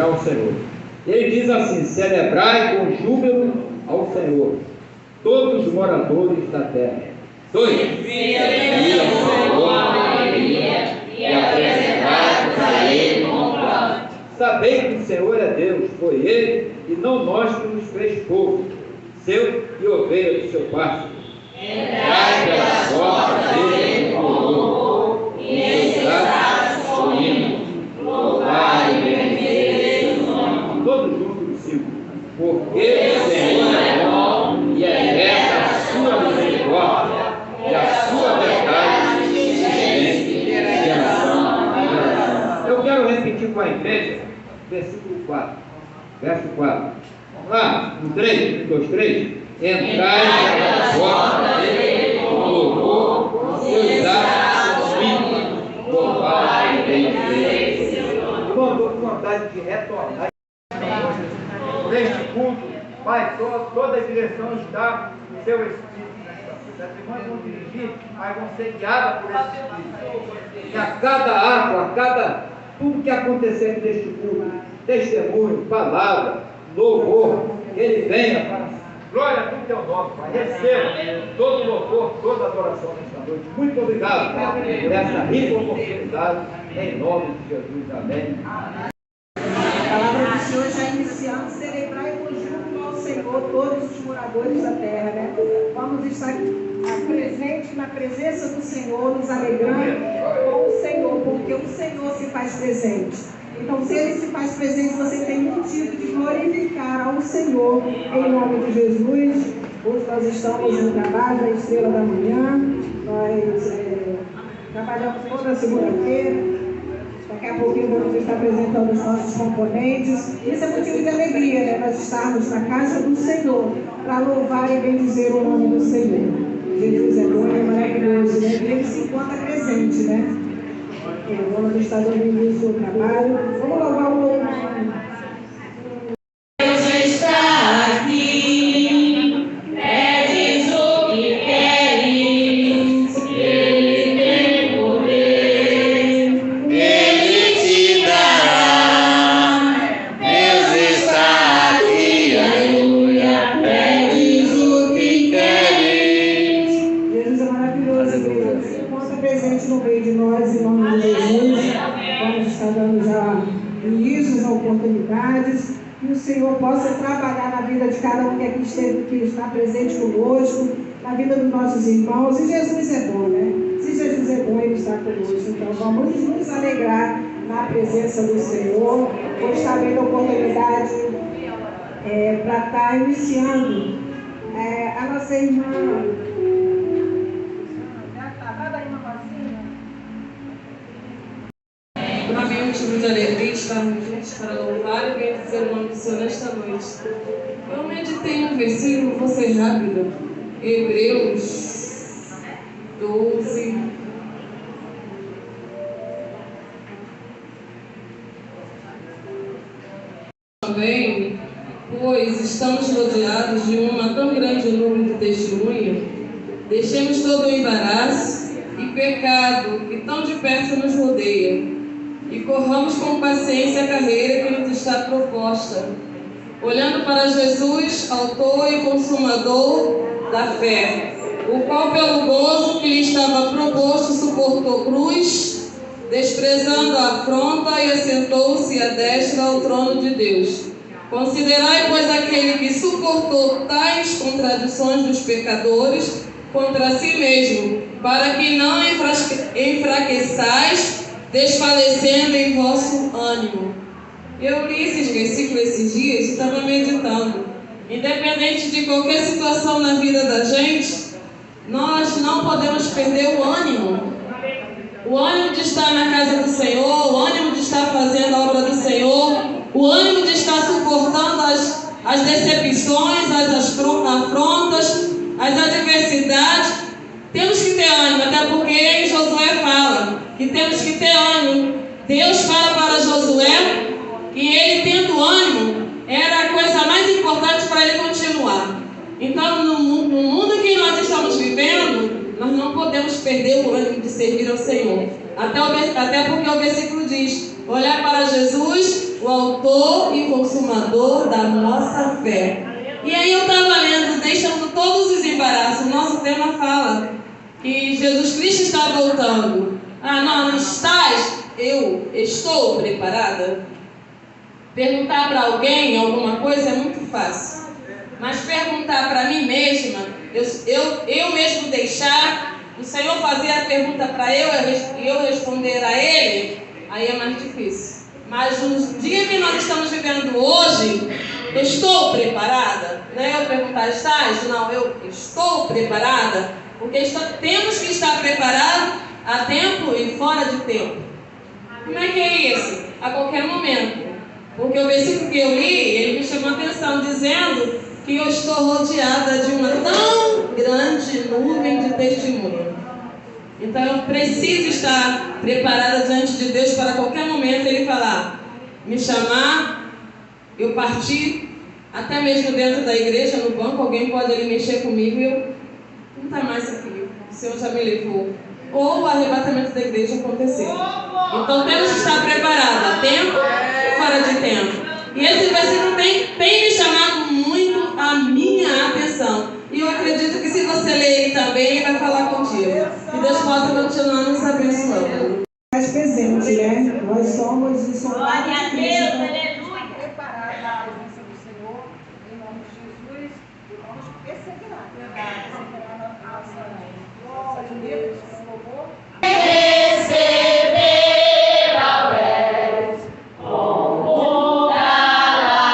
celebrar ao Senhor. Ele diz assim: celebrai com júbilo ao Senhor, todos os moradores da terra. 2. Servir ao Senhor com alegria e apresentar-vos a Ele com pranto. Sabei que o Senhor é Deus, foi Ele e não nós que nos fez povo, seu e ovelha do seu pasto. Entrai pelas portas dele com louvor e exultai com hino. Louvai e bendizei o nome. Todos juntos, 5. Porque o Senhor é bom e é reta a sua misericórdia e a sua verdade de geração. Eu quero repetir com a igreja, versículo 4, verso 4. Vamos lá, 1, 3, 1, 2, 3. Entrai pelas portas dele com louvor, com seus atos com louvai e bendizei seu nome. Irmão, estou com vontade de retornar neste culto, Pai, toda a direção está no seu Espírito. As irmãs vão dirigir, mas vão ser guiadas por esse Espírito. E a cada ato, a cada tudo que acontecer neste culto, testemunho, palavra, louvor, que ele venha para glória a tudo teu nome, Pai. Receba todo louvor, toda adoração nesta noite. Muito obrigado, Pai, por essa rica oportunidade, em nome de Jesus. Amém. A palavra do Senhor já iniciando, celebrar e com júbilo ao Senhor todos os moradores da terra, né? Vamos estar presentes na presença do Senhor, nos alegrando com o Senhor, porque o Senhor se faz presente. Então, se Ele se faz presente, você tem motivo de glorificar ao Senhor, em nome de Jesus. Hoje nós estamos no trabalho da Estrela da Manhã, nós trabalhamos toda segunda-feira. Daqui a pouquinho vamos estar apresentando os nossos componentes. Isso é motivo de alegria, né? Nós estarmos na casa do Senhor, para louvar e bendizer o nome do Senhor. Jesus é bom e é maravilhoso, né? Ele se encontra presente, né? Vamos estar dando início ao trabalho. Vamos louvar o outro nome. Deus está aqui, pedes o que queres, Ele tem poder, Ele te dará. Deus está aqui, aleluia, pedes o que queres. Jesus é maravilhoso, igreja. Se encontra presente no meio de nós, em nome de Jesus. Vamos estar dando já início às oportunidades. Que o Senhor possa trabalhar na vida de cada um que aqui esteve, que está presente conosco, na vida dos nossos irmãos. E Jesus é bom, né? Se Jesus é bom, Ele está conosco. Então vamos nos alegrar na presença do Senhor. Vou estar vendo a oportunidade para estar iniciando a nossa irmã. Para mim é um motivo de alegria estarmos juntos para louvar e bendizer o nome do Senhor nesta noite. Eu meditei um versículo, vou ser rápida. Hebreus 12. Também, pois estamos rodeados de uma tão grande nuvem de testemunha, deixemos todo o embaraço e pecado que tão de perto nos rodeia, e corramos com paciência a carreira que nos está proposta, olhando para Jesus, autor e consumador da fé, o qual pelo gozo que lhe estava proposto suportou cruz, desprezando a afronta, e assentou-se à destra ao trono de Deus. Considerai, pois, aquele que suportou tais contradições dos pecadores contra si mesmo, para que não enfraqueçais, desfalecendo em vosso ânimo. Eu li esses versículos esses dias e estava meditando. Independente de qualquer situação na vida da gente, nós não podemos perder o ânimo. O ânimo de estar na casa do Senhor, o ânimo de estar fazendo a obra do Senhor, o ânimo de estar suportando as decepções, as afrontas, as adversidades. Temos que ter ânimo, até porque Josué fala que temos que ter ânimo. Deus fala para Josué que ele, tendo ânimo, era a coisa mais importante para ele continuar. Então, no mundo que nós estamos vivendo, nós não podemos perder o ânimo de servir ao Senhor. Até porque o versículo diz: olhar para Jesus, o autor e consumador da nossa fé. E aí eu estava lendo, deixando todos os embaraços. O nosso tema fala que Jesus Cristo está voltando. Ah, não estás? Eu estou preparada? Perguntar para alguém alguma coisa é muito fácil. Mas perguntar para mim mesma, eu mesmo deixar o Senhor fazer a pergunta para eu e eu responder a Ele, aí é mais difícil. Mas nos dias que nós estamos vivendo hoje, eu estou preparada? Não é eu perguntar, estás? Não, eu estou preparada, porque temos que estar preparados a tempo e fora de tempo. Como é que é isso? A qualquer momento. Porque o versículo que eu li, ele me chamou a atenção, dizendo que eu estou rodeada de uma tão grande nuvem de testemunho. Então eu preciso estar preparada diante de Deus para qualquer momento Ele falar, me chamar, eu partir, até mesmo dentro da igreja, no banco, alguém pode ali mexer comigo e eu não está mais aqui, o Senhor já me levou. Ou o arrebatamento da igreja acontecer. Então temos que estar preparados a tempo e fora de tempo. E esse versículo tem me chamado muito a minha atenção. E eu acredito que se você ler ele também, ele vai falar contigo. Que Deus possa continuar nos abençoando. Mais presente, né? Nós somos e somos. Glória a Deus, aleluia. Preparados na presença do Senhor, em nome de Jesus, e vamos perseverar. Perseverar na nossa livre, louvor. Receber ao réis como galardão.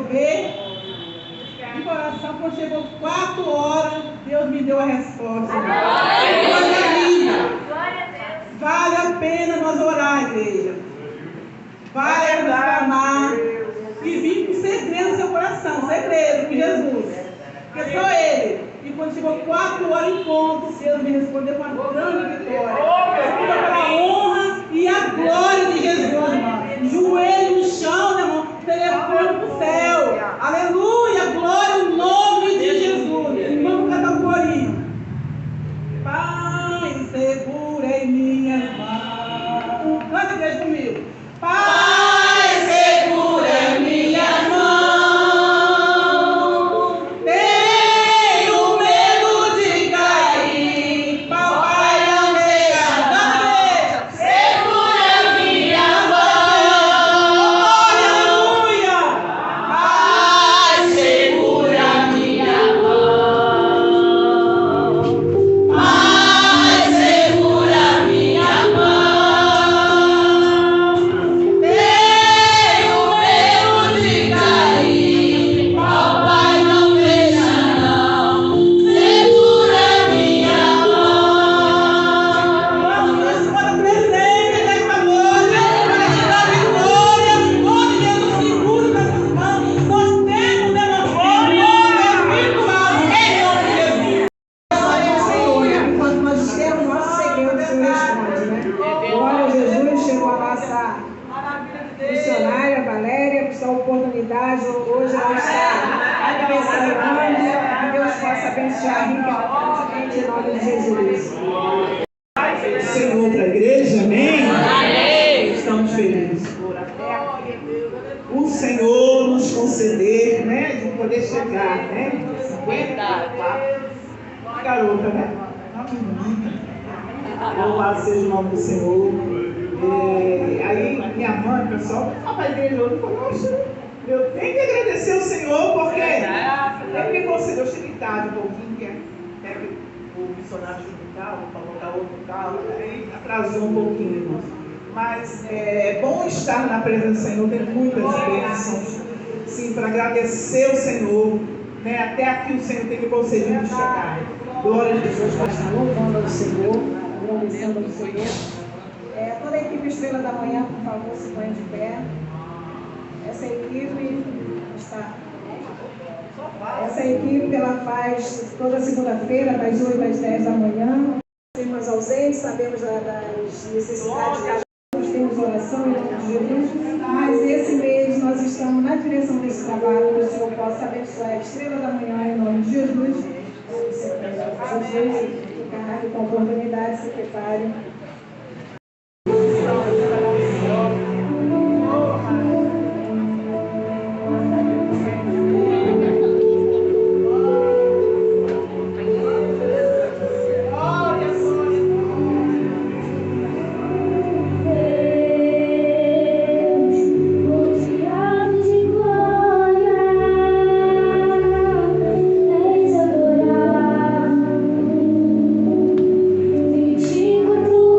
resolver de coração, quando chegou 4 horas, Deus me deu a resposta. Vale a pena nós orar, igreja. Vale nós clamar e vir com segredo no seu coração, segredo com Jesus. Porque sou Ele. E quando chegou 4 horas em ponto, Deus me respondeu com uma grande vitória. Pela honra e a glória de Jesus, irmão. Joelho no chão, né, irmão? Telefone pro céu. Aleluia, glória ao nome de Jesus. Vamos cantar um corinho. Pai, segura em minhas mãos. Canta, igreja, comigo. Pai, segura em minhas mãos. Tenho medo de cair. Papai, não deixa. Segura minha mão. Aleluia. Pai, segura minha mão. Pai, segura minha mão. Tenho medo de cair. Papai, não deixa não. Segura minha mão. Vamos para o presente dessa noite, para te dar vitória. Onde Jesus segura nessas mãos, nós temos demonstrado espiritual em nome de Jesus. Glória ao Senhor, né? Enquanto nós temos nosso segredo, o Senhor responde, né? Glória a Jesus, chegou a nossa missionária Valéria, com essa oportunidade, hoje ela está aniversariando, que Deus possa abençoar ricamente em nome de Jesus. Senhor para a igreja, amém? Estamos felizes por o Senhor nos conceder, né, de poder chegar, né? 54. Garota, né? Louvado seja o nome do Senhor. Aí minha mãe, pessoal, fala para a igreja hoje, falou, poxa, eu tenho que agradecer ao Senhor, porque ele me concedeu, eu cheguei tarde um pouquinho, que até que o missionário chegou no carro, para colocar outro carro, aí atrasou um pouquinho, irmãos. Mas é bom estar na presença do Senhor, tem muitas bênçãos, sim, para agradecer ao Senhor, né? Até aqui o Senhor tem me concedido chegar. Glória a Jesus. Nós estamos louvando ao Senhor, agradecendo ao Senhor. Toda a equipe Estrela da Manhã, por favor, se ponha de pé. Essa equipe ela faz toda segunda-feira, das 8 às 10 da manhã. Temos ausentes, sabemos das necessidades de nós temos oração em nome de Jesus. Mas esse mês nós estamos na direção desse trabalho, que o Senhor possa abençoar a Estrela da Manhã em nome de Jesus. Jesus, ficar com a oportunidade, se prepare. Enquanto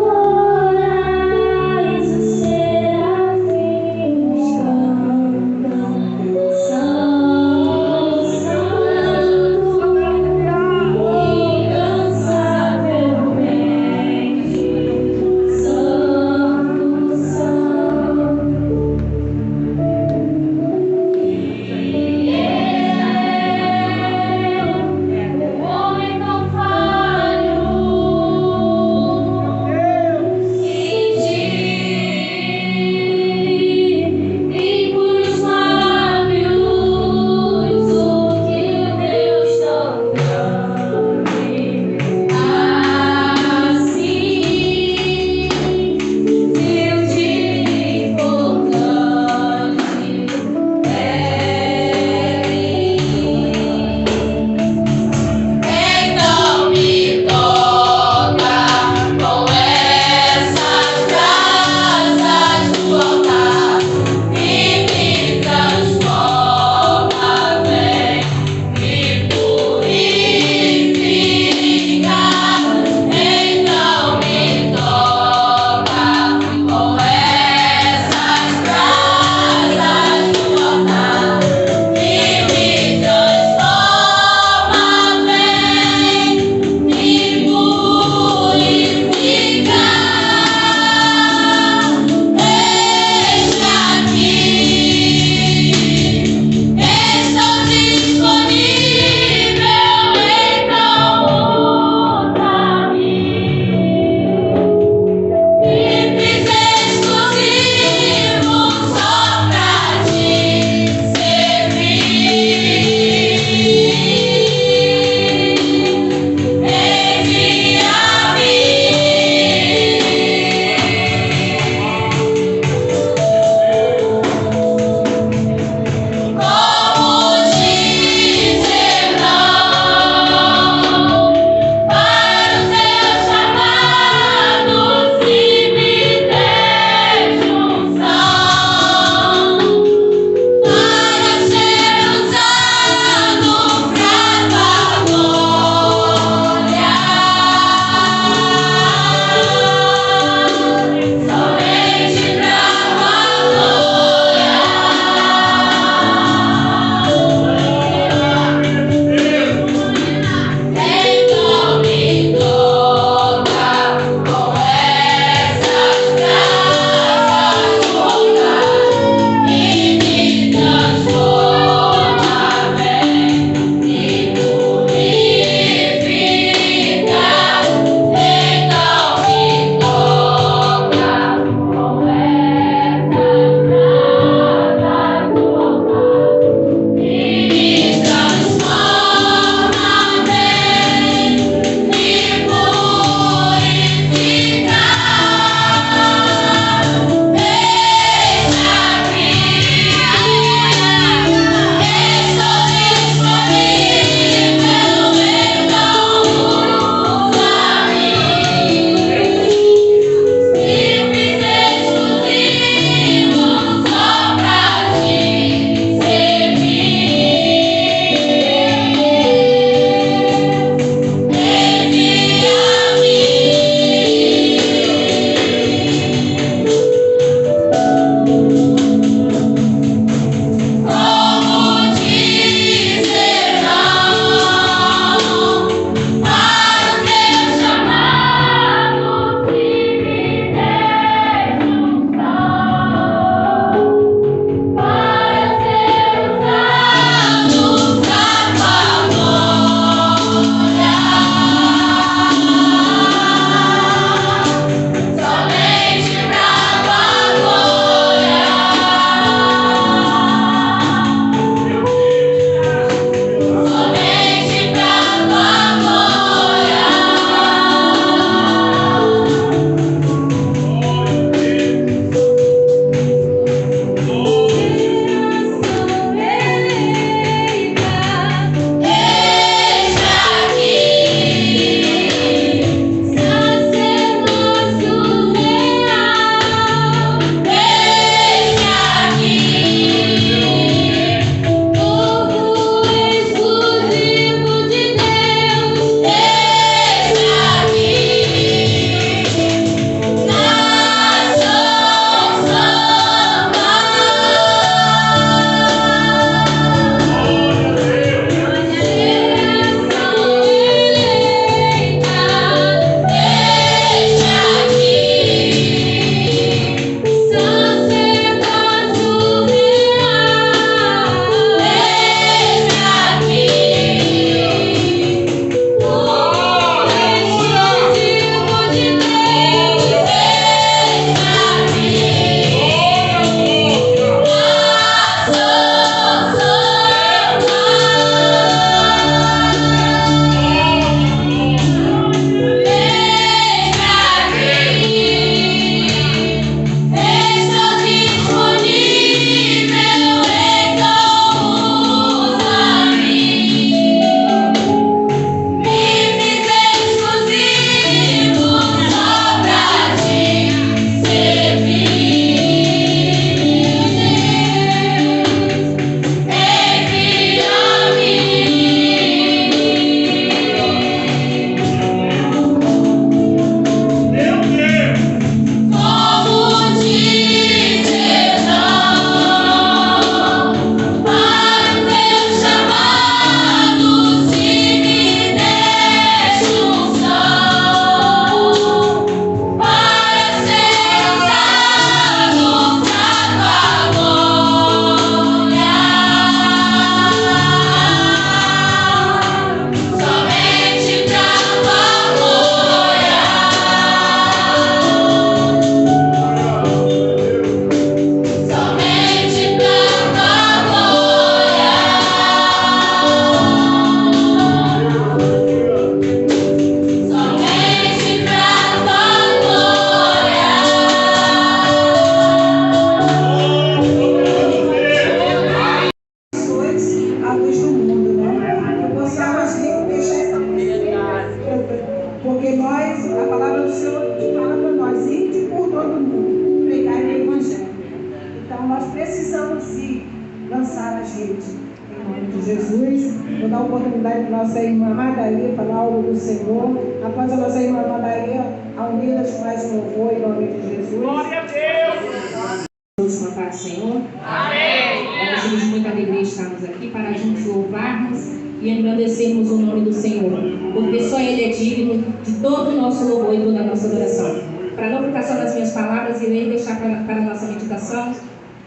Jesus. Vou dar oportunidade para nossa irmã Margarida falar algo do Senhor. Após a nossa irmã Margarida, unidas com mais um louvor em nome de Jesus. Glória a Deus! Todos com a paz do Senhor. Amém. Nós temos muita alegria de estarmos aqui para juntos louvarmos e engrandecermos o nome do Senhor, porque só Ele é digno de todo o nosso louvor e toda a nossa adoração. Para não ficar só nas minhas palavras, irei deixar para a nossa meditação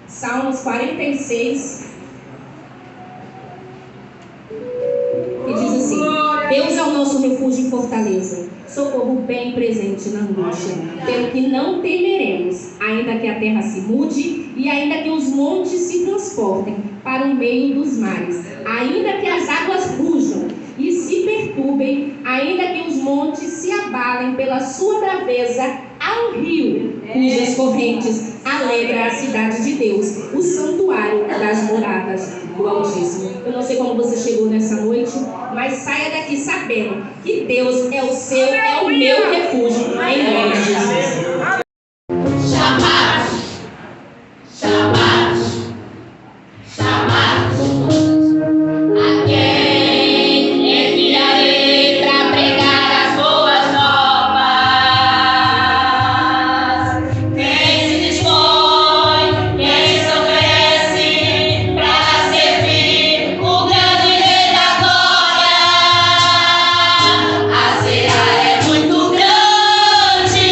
Salmos 46, que diz assim: Deus é o nosso refúgio e fortaleza, socorro bem presente na angústia, pelo que não temeremos, ainda que a terra se mude e ainda que os montes se transportem para o meio dos mares, ainda que as águas rujam e se perturbem, ainda que os montes se abalem pela sua braveza, ao rio, cujas correntes alegra a cidade de Deus, o santuário das moradas do Altíssimo. Eu não sei como você chegou nessa noite, mas saia daqui sabendo que Deus é o seu, é o meu refúgio, em nome de Jesus. A quem enviarei para pregar as boas novas? Quem se dispõe, quem se oferece para servir o grande Rei da glória? A seara é muito grande,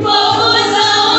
poucos são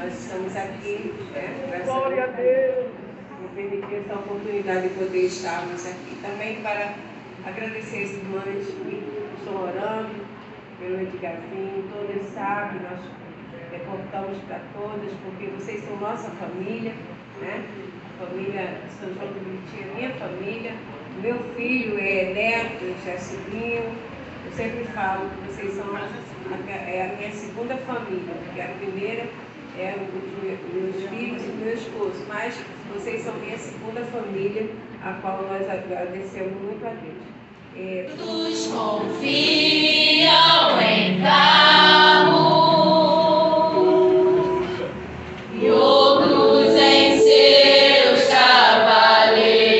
nós estamos aqui, né? Glória a Deus. Me permitir essa oportunidade de poder estarmos aqui. Também para agradecer as irmãs que estão orando pelo Edgarzinho. Todas sabem, nós reportamos para todas, porque vocês são nossa família, né? A família São João do Meriti é minha família. Meu filho é neto, já é sobrinho. Eu sempre falo que vocês são a minha segunda família, porque a primeira é os meus filhos e meu esposo, mas vocês são minha segunda família, a qual nós agradecemos muito a Deus. Todos confiam em carro e outros em seus cavaleiros.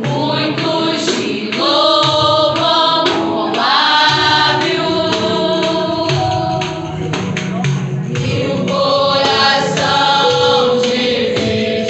Muitos te louvam com lábios e o coração dividido.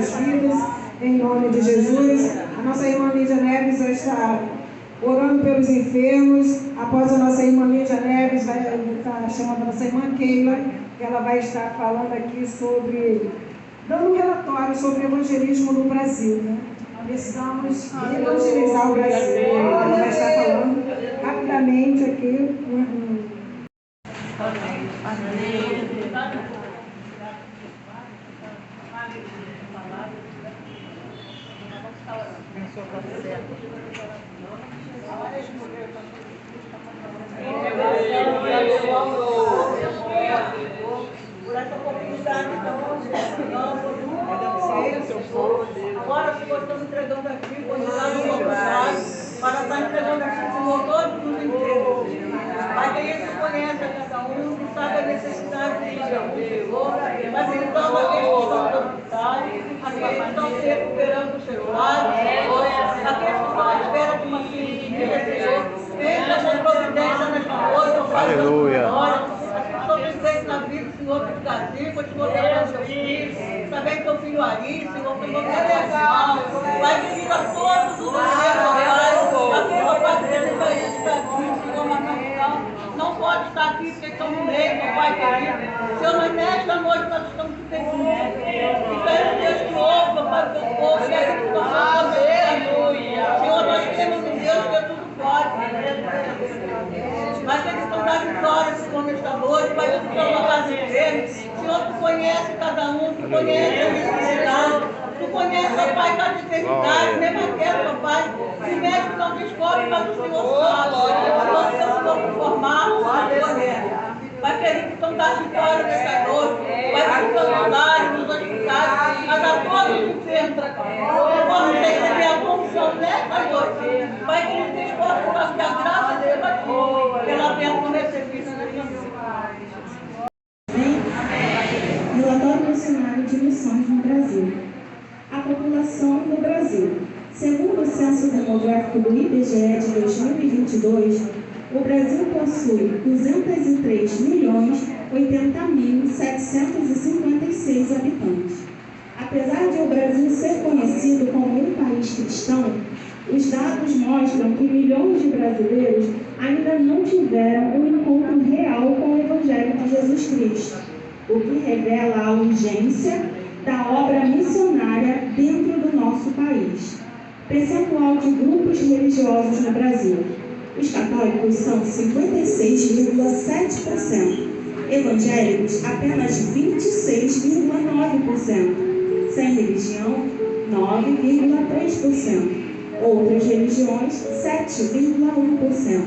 nossas vidas, em nome de Jesus. A nossa irmã Lídia Neves vai estar orando pelos enfermos. Após a nossa irmã Lídia Neves, vai estar chamando a nossa irmã Keila, que ela vai estar falando aqui dando um relatório sobre o evangelismo no Brasil, né? Precisamos evangelizar o Brasil. Ela vai estar falando rapidamente aqui. Por essa oportunidade, agora, Senhor, estamos entregando aqui, para estar entregando aqui, Senhor, todos os enfermos. Pai, que Ele conhece a cada um, que sabe a necessidade de cada um, Senhor. Mas Ele toma aqueles que estão no hospital, aqueles que estão se recuperando do celular, Senhor. Aqueles que estão à espera de uma cirurgia, Senhor. Veja essa providência nesta noite, Aleluia. Estou presente na vida, Senhor, que está assim, continua tratando seu filho, também teu filho Ari, Senhor, que não merece mal. Vai visita todos os enfermos, Pai. Aquele rapaz que está aqui, Senhor, mas não pode estar aqui porque estão no meio, meu Pai querido. Senhor, mas nesta noite nós estamos te pedindo. E quero Deus que ouça, Pai, o teu povo, e aquele que estão falando, Senhor, nós temos um Deus que é tudo pode. Mas eles estão da vitória, Senhor, nesta noite, Pai, tu estão na casa deles. Senhor, tu conhece cada um, tu conhece a necessidade, tu conhece, ó Pai, cada enfermidade, mesmo aquela, ó Pai, se médico não descobre, mas o Senhor sabe. Nós estamos conformados, Senhor. Pai querido, que estão da vitória nesta noite, Pai, nos hospitais, nos hospitais, mas a todos os enfermos, vamos receber a condição nesta noite. Pai querido, que esforço para que a graça de Deus aqui, pela bênção desse serviço. Relatório Nacional de Missões no Brasil. A população no Brasil. Segundo o Censo Demográfico do IBGE de 2022, o Brasil possui 203.080.756 habitantes. Apesar de o Brasil ser conhecido como um país cristão, os dados mostram que milhões de brasileiros ainda não tiveram um encontro real com o Evangelho de Jesus Cristo, o que revela a urgência da obra missionária dentro do nosso país. Percentual de grupos religiosos no Brasil. Os católicos são 56,7%, evangélicos apenas 26,9%, sem religião 9,3%, outras religiões 7,1%.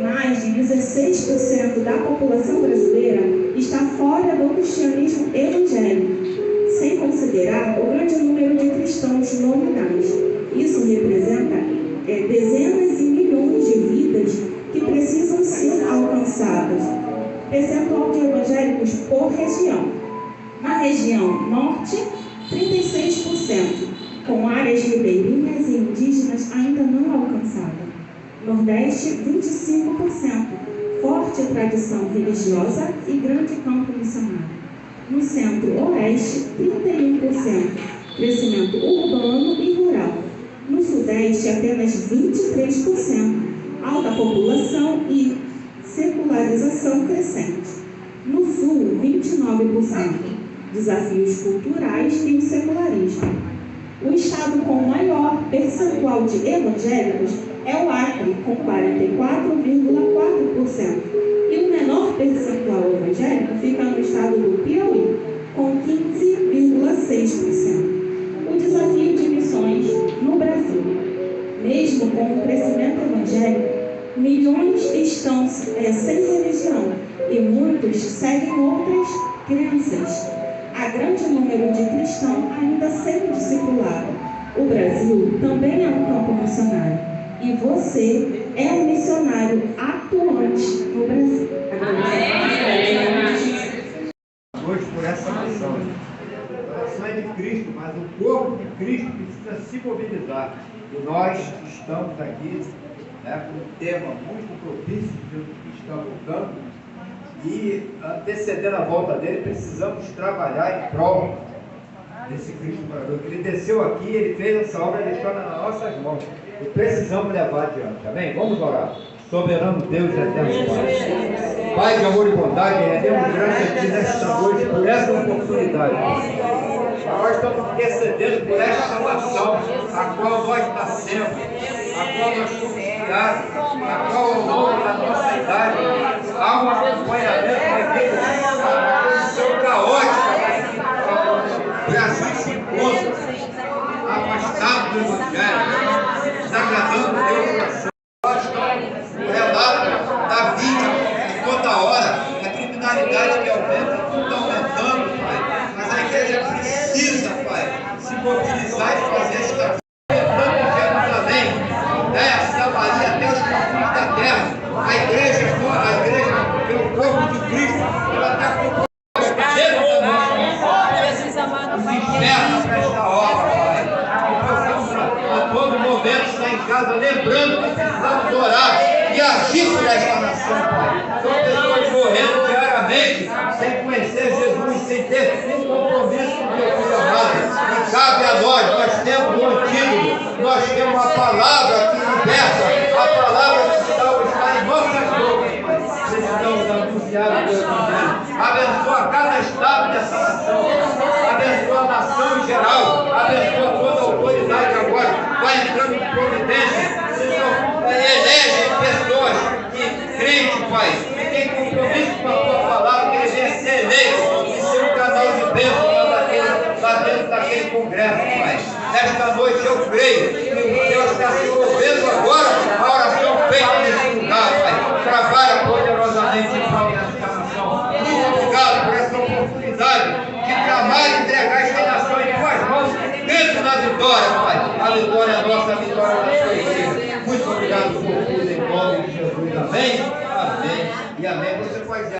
Mais de 16% da população brasileira está fora do cristianismo evangélico, sem considerar o grande número de cristãos nominais. Isso representa dezenas de milhões de vidas que precisam ser alcançadas. Percentual de evangélicos por região. Na região norte, 36%, com áreas ribeirinhas e indígenas ainda não alcançadas. Nordeste, 25%, forte tradição religiosa e grande campo missionário. No centro-oeste, 31%, crescimento urbano e rural. No Sudeste, apenas 23%, alta população e secularização crescente. No Sul, 29%, desafios culturais e o secularismo. O estado com maior percentual de evangélicos é o Acre, com 44,4%. E o menor percentual evangélico fica no estado do Piauí, com 15,6%. O desafio de missões no Brasil. Mesmo com o crescimento evangélico, milhões estão sem religião e muitos seguem outras crenças. Há grande número de cristãos ainda sem discipulado. O Brasil também é um campo missionário. E você é um missionário atuante no Brasil. Hoje por essa missão. A nação é de Cristo, mas o corpo de Cristo precisa se mobilizar. E nós estamos aqui, né, com um tema muito propício pelo que está voltando. E antecedendo a volta dele, precisamos trabalhar em prol desse Cristo morador, que ele desceu aqui, ele fez essa obra e deixou nas nossas mãos. E precisamos levar adiante, amém? Vamos orar. Soberano Deus eterno Pai. Pai de amor e bondade, rendemos graças a Ti nesta noite por essa oportunidade. Nós estamos intercedendo por esta salvação, a qual nós nascemos, a qual nós fomos criados, a qual ao longo da nossa idade há um acompanhamento da vida, uma condição caótica, e assim se encontra, afastado do Evangelho, desagradando o teu coração. O relato da vida, toda hora, a criminalidade que aumenta, tudo está aumentando, Pai. Mas a igreja precisa, Pai, se mobilizar e fazer esta vida. Tanto em Jerusalém, Samaria, até os confins da terra. A igreja, pelo corpo de Cristo, ela está com os infernos para esta obra, Pai. Que possamos a todo momento estar em casa, lembrando que precisamos orar e agir por esta nação, Pai. São pessoas morrendo diariamente, sem conhecer Jesus, sem ter um compromisso com o teu filho amado. E cabe a nós temos um antídoto, nós temos a palavra que liberta, a palavra que está em nossas bocas, Pai. Precisamos anunciar o teu evangelho. Abençoa cada estado dessa nação, abençoa a nação em geral, abençoa toda a autoridade agora, vai entrando em providência. Elege pessoas que crentes, Pai, que tem compromisso com a tua palavra, que ele venha ser eleito e ser um canal de bênção lá dentro daquele congresso, Pai. Nesta noite eu creio que Deus está se movendo agora a oração feita nesse lugar, Pai. Trabalha poderosamente em prol desta nação. Muito obrigado por essa oportunidade de clamar e entregar esta nação em tuas mãos, dentro da vitória, Pai. A vitória é nossa, a vitória é da tua igreja. Muito obrigado por tudo, em nome de Jesus. Amém? Amém. E amém. Você pode dizer.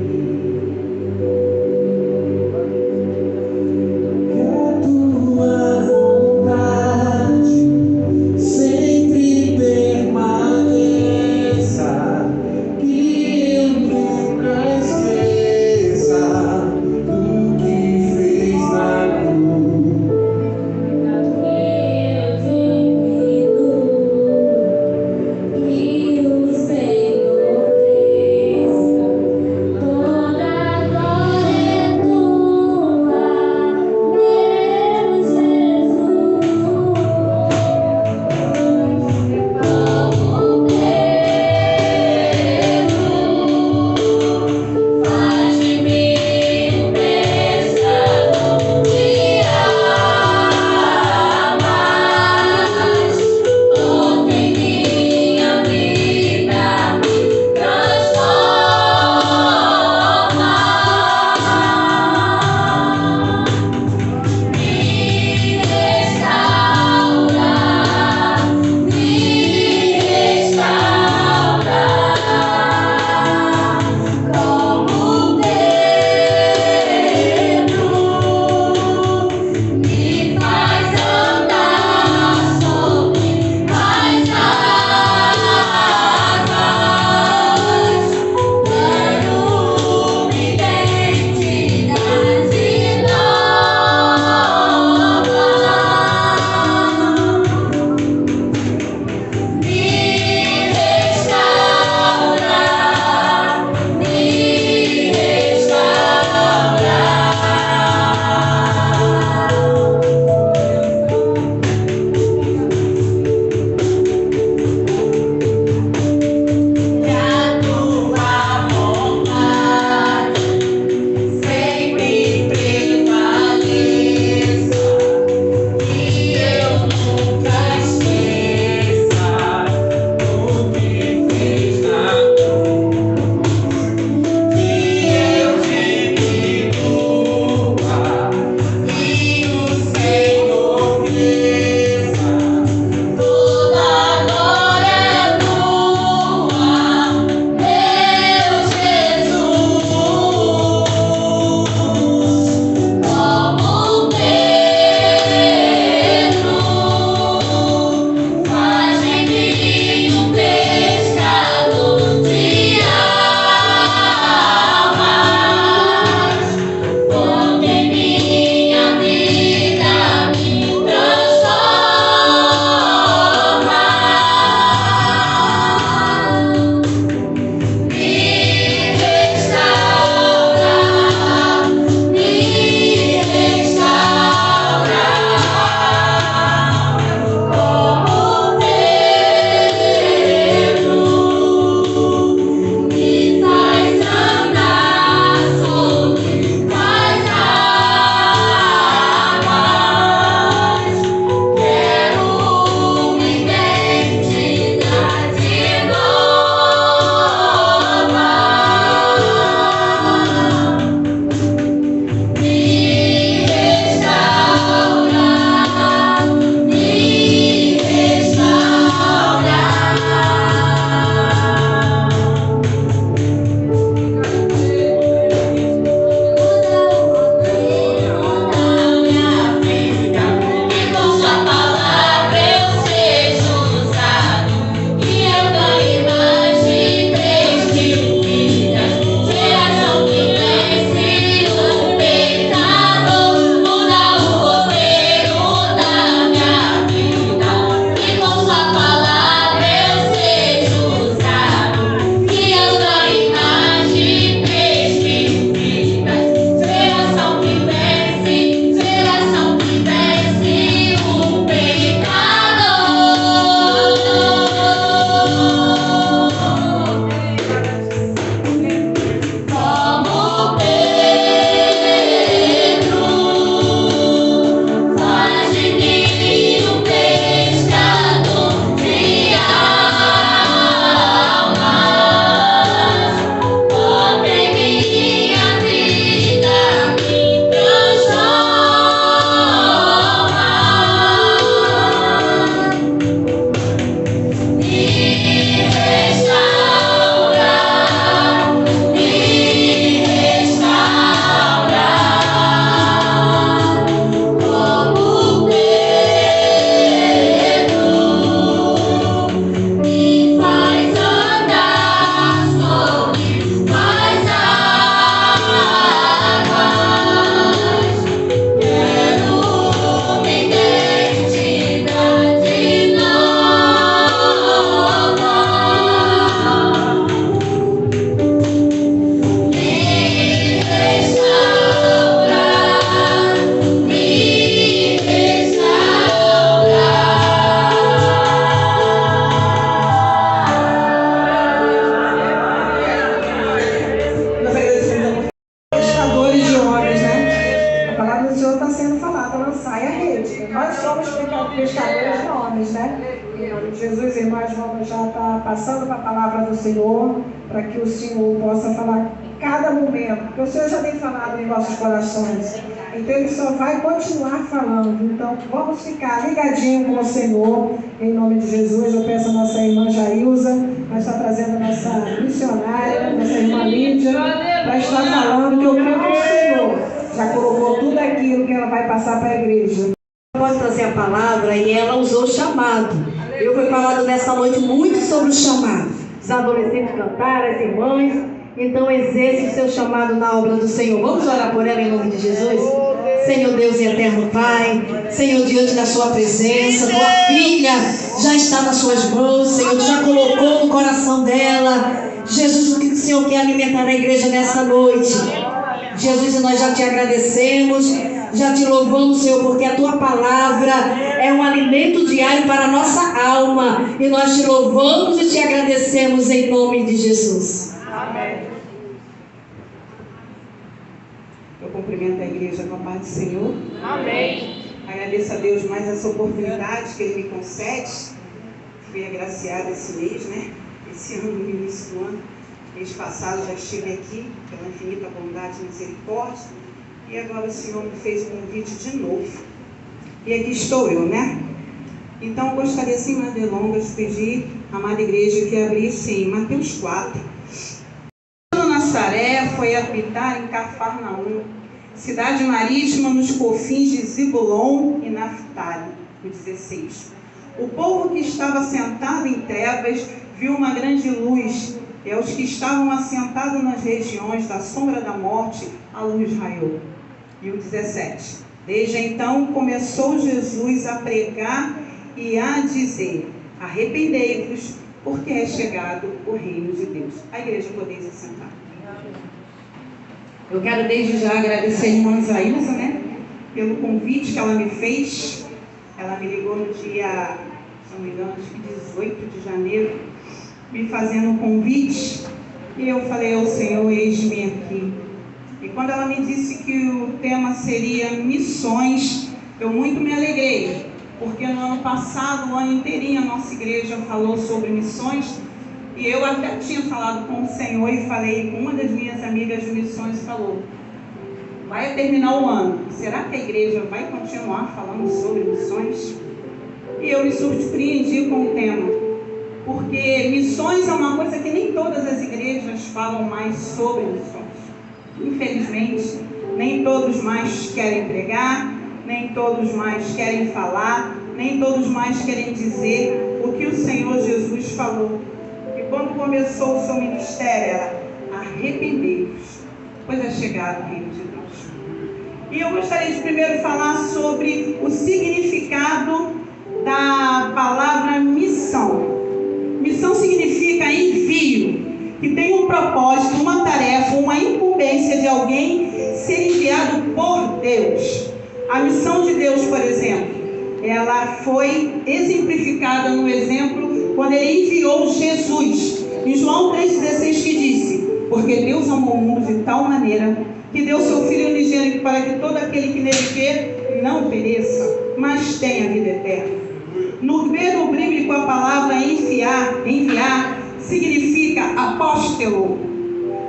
Reforma listar 2 nomes, né? Em nome de Jesus, irmãs, vamos já estar passando para a palavra do Senhor, para que o Senhor possa falar em cada momento, porque o Senhor já tem falado em nossos corações. Então Ele só vai continuar falando. Então vamos ficar ligadinho com o Senhor. Em nome de Jesus, eu peço a nossa irmã Jailza, vai estar trazendo a nossa missionária, nossa irmã Lídia, para estar falando que eu creio que o Senhor já colocou tudo aquilo que ela vai passar para a igreja. Pode trazer a palavra e ela usou o chamado. Eu fui falado nesta noite muito sobre o chamado. Os adolescentes cantaram, as irmãs. Então exerce o seu chamado na obra do Senhor. Vamos orar por ela em nome de Jesus? Senhor Deus e eterno Pai, Senhor, diante da sua presença, tua filha já está nas suas mãos, Senhor, já colocou no coração dela, Jesus, o que o Senhor quer alimentar a igreja nessa noite. Jesus, nós já te agradecemos, já te louvamos, Senhor, porque a tua palavra é um alimento diário para a nossa alma, e nós te louvamos e te agradecemos em nome de Jesus. Amém. Eu cumprimento a igreja com a paz do Senhor. Amém. Agradeço a Deus mais essa oportunidade que Ele me concede. Fui agraciada esse mês, né? Esse ano, no início do ano. Mês passado já estive aqui, pela infinita bondade e misericórdia. E agora o Senhor me fez o convite de novo. E aqui estou eu, né? Então eu gostaria, sem mais delongas, de pedir à amada igreja que abrisse em Mateus 4. Nazaré foi habitar em Cafarnaum, cidade marítima nos confins de Zebulon e Naftali. 16. O povo que estava sentado em trevas viu uma grande luz, e aos que estavam assentados nas regiões da sombra da morte, a luz raiou. E o 17. Desde então começou Jesus a pregar e a dizer: arrependei-vos, porque é chegado o reino de Deus. A igreja podeis assentar. Eu quero desde já agradecer a irmã Zailza, né, pelo convite que ela me fez. Ela me ligou no dia, se não me engano, acho que 18 de janeiro, me fazendo um convite. E eu falei ao Senhor: eis-me aqui. E quando ela me disse que o tema seria missões, eu muito me alegrei, porque no ano passado, o ano inteirinho, a nossa igreja falou sobre missões. E eu até tinha falado com o Senhor e falei com uma das minhas amigas de missões, falou: vai terminar o ano, será que a igreja vai continuar falando sobre missões? E eu me surpreendi com o tema, porque missões é uma coisa que nem todas as igrejas falam mais sobre missões. Infelizmente, nem todos mais querem pregar, nem todos mais querem falar, nem todos mais querem dizer o que o Senhor Jesus falou. Quando começou o seu ministério, era: arrependei-vos, pois é chegado o reino de Deus. E eu gostaria de primeiro falar sobre o significado da palavra missão. Missão significa envio, que tem um propósito, uma tarefa, uma incumbência de alguém ser enviado por Deus. A missão de Deus, por exemplo, ela foi exemplificada no exemplo quando Ele enviou Jesus, em João 3,16, que disse: porque Deus amou o mundo de tal maneira que deu seu Filho unigênito para que todo aquele que nele crê não pereça, mas tenha vida eterna. No verbo bíblico, a palavra enviar significa apóstolo,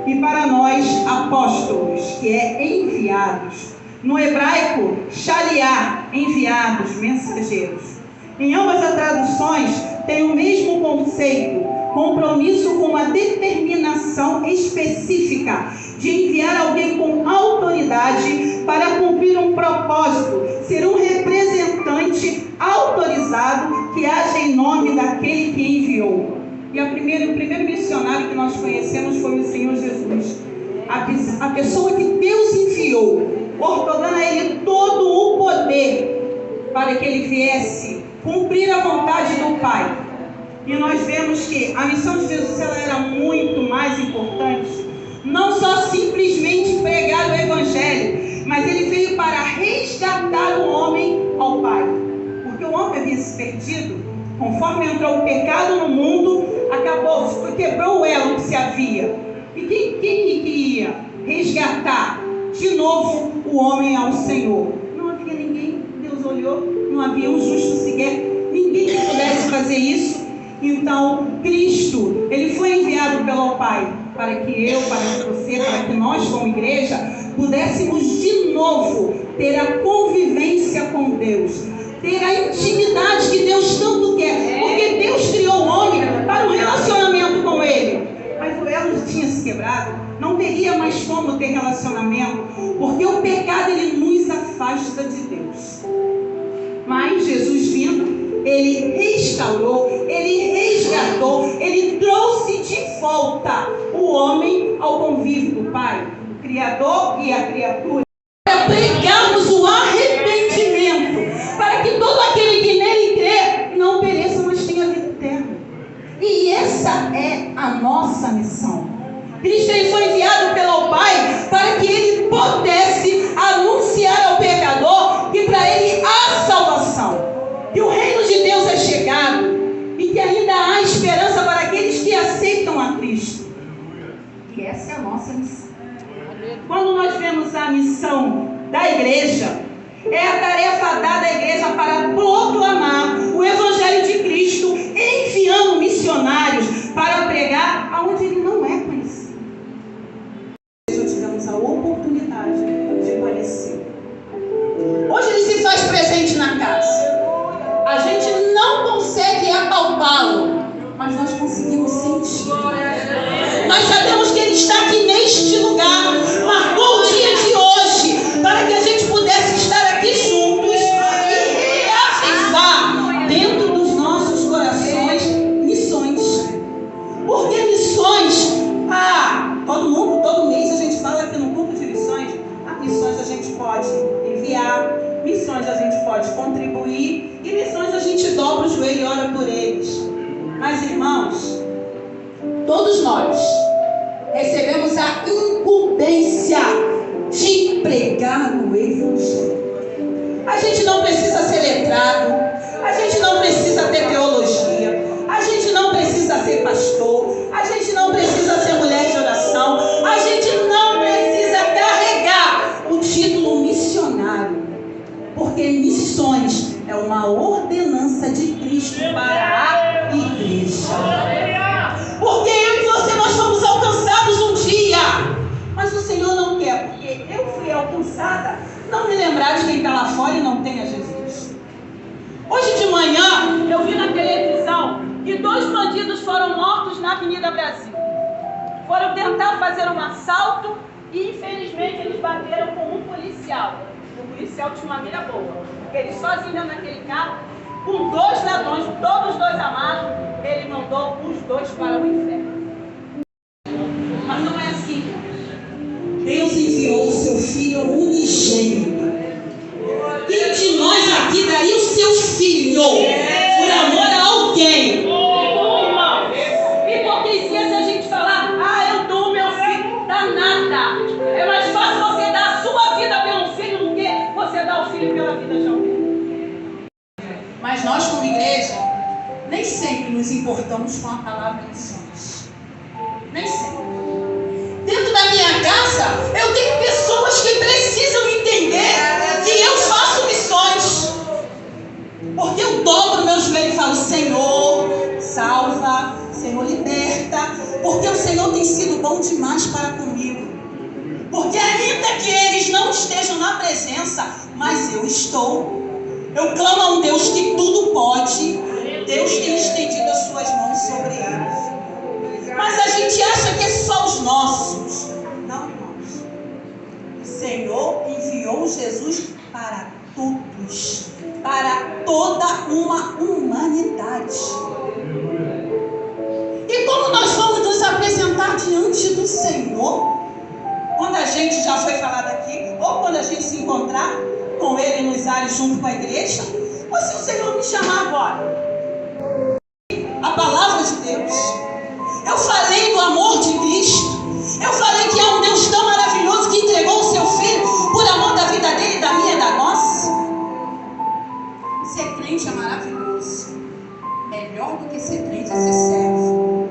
e para nós, apóstolos, que é enviados. No hebraico, shaliá, enviados, mensageiros. Em ambas as traduções, tem o mesmo conceito, compromisso com uma determinação específica de enviar alguém com autoridade para cumprir um propósito, ser um representante autorizado que age em nome daquele que enviou. E o primeiro missionário que nós conhecemos foi o Senhor Jesus, a pessoa que Deus enviou, ordenando a Ele todo o poder para que Ele viesse cumprir a vontade do Pai. E nós vemos que a missão de Jesus, ela era muito mais importante, não só simplesmente pregar o Evangelho, mas Ele veio para resgatar o homem ao Pai, porque o homem havia se perdido. Conforme entrou o pecado no mundo, quebrou o elo que se havia. E quem ia resgatar de novo o homem ao Senhor? Não havia ninguém. Deus olhou, não havia um justo sequer fazer isso. Então, Cristo, ele foi enviado pelo Pai para que eu, para que você, para que nós, como igreja, pudéssemos de novo ter a convivência com Deus, ter a intimidade que Deus tanto quer, porque Deus criou o homem para um relacionamento com Ele. Mas o elo tinha se quebrado, não teria mais como ter relacionamento, porque o pecado ele nos afasta de Deus. Mas Jesus vindo, ele restaurou, ele resgatou, ele trouxe de volta o homem ao convívio do Pai, o Criador e a criatura. Para pregarmos o arrependimento, para que todo aquele que nele crê não pereça, mas tenha vida eterna. E essa é a nossa missão. Cristo ele foi enviado pelo Pai para que ele pudesse anunciar ao pecador que para ele há salvação, que o reino de Deus é chegado e que ainda há esperança para aqueles que aceitam a Cristo. E essa é a nossa missão. Quando nós vemos a missão da igreja, é a tarefa dada à igreja para proclamar o Evangelho de Cristo, enviando missionários para pregar aonde ele não é conhecido. Já tivemos a oportunidade de conhecer. Hoje ele se faz presente na casa. A gente não consegue apalpá-lo, mas nós conseguimos sentir. Nós sabemos que ele está aqui neste lugar, marcou o dia de hoje, para que a gente pudesse estar aqui juntos e reavivar dentro dos nossos corações missões. Porque missões, todo mês a gente fala que no culto de missões, missões a gente pode enviar, missões a gente pode contribuir e missões a gente dobra o joelho e ora por eles. Mas irmãos, todos nós recebemos a incumbência de pregar o Evangelho. A gente não precisa ser letrado, a gente não precisa ter teologia, a gente não precisa ser pastor, a gente não precisa ser mulher de oração, a gente não precisa carregar o título missionário, porque missões é uma ordenança de Cristo para a igreja. Porque eu e você, nós fomos alcançados um dia, mas o Senhor não quer, porque eu fui alcançada, não me lembrar de quem está lá fora e não tem a Jesus. Hoje de manhã eu vi na televisão que 2 bandidos foram mortos na Avenida Brasil. Foram tentar fazer um assalto e infelizmente eles bateram com um policial. O policial tinha uma mira boa, porque ele sozinho naquele carro, com 2 ladrões, todos 2 amarros, ele mandou os 2 para o inferno. Mas não é assim. Deus enviou o seu Filho unigênito. Quem de nós aqui daria o seu filho por amor a alguém? Hipocrisia se a gente falar, eu dou o meu filho, dá nada. É mais fácil você dar a sua vida pelo filho do que você dar o filho pela vida de alguém. Mas nós, como igreja, nem sempre nos importamos com a palavra missões. Nem sempre. Dentro da minha casa, eu tenho pessoas que precisam entender que eu faço missões. Porque eu dobro meu joelho e falo, Senhor, salva, Senhor, liberta. Porque o Senhor tem sido bom demais para comigo. Porque ainda que eles não estejam na presença, mas eu estou. Eu clamo a um Deus que tudo pode. Deus tem estendido as suas mãos sobre eles. Mas a gente acha que é só os nossos. Não, irmãos. O Senhor enviou Jesus para todos, para toda uma humanidade. E como nós vamos nos apresentar diante do Senhor? Quando a gente já foi falado aqui, ou quando a gente se encontrar com Ele nos ares junto com a igreja, ou se o Senhor me chamar agora. A palavra de Deus. Eu falei do amor de Cristo. Eu falei que há um Deus tão maravilhoso que entregou o seu Filho por amor da vida dele, da minha e da nossa. Ser crente é maravilhoso. Melhor do que ser crente é ser servo.